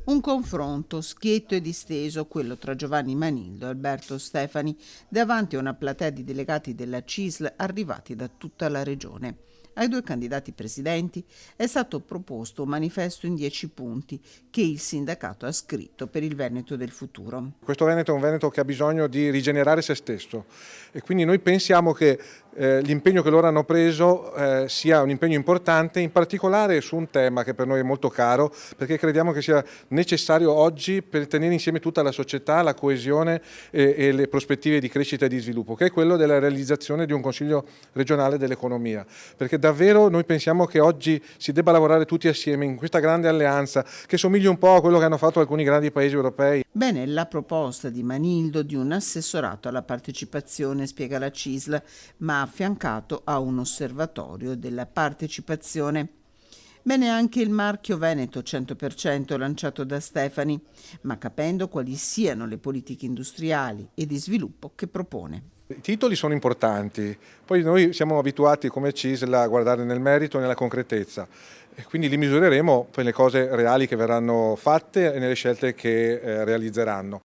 Un confronto schietto e disteso, quello tra Giovanni Manildo e Alberto Stefani, davanti a una platea di delegati della CISL arrivati da tutta la regione. Ai due candidati presidenti è stato proposto un manifesto in 10 punti che il sindacato ha scritto per il Veneto del futuro. Questo Veneto è un Veneto che ha bisogno di rigenerare se stesso e quindi noi pensiamo che l'impegno che loro hanno preso sia un impegno importante, in particolare su un tema che per noi è molto caro, perché crediamo che sia necessario oggi per tenere insieme tutta la società, la coesione e le prospettive di crescita e di sviluppo, che è quello della realizzazione di un Consiglio regionale dell'economia, perché davvero noi pensiamo che oggi si debba lavorare tutti assieme in questa grande alleanza che somiglia un po' a quello che hanno fatto alcuni grandi paesi europei. Bene, la proposta di Manildo di un assessorato alla partecipazione, spiega la CISL, ma affiancato a un osservatorio della partecipazione. Bene anche il marchio Veneto 100% lanciato da Stefani, ma capendo quali siano le politiche industriali e di sviluppo che propone. I titoli sono importanti, poi noi siamo abituati come CISL a guardare nel merito e nella concretezza e quindi li misureremo per le cose reali che verranno fatte e nelle scelte che realizzeranno.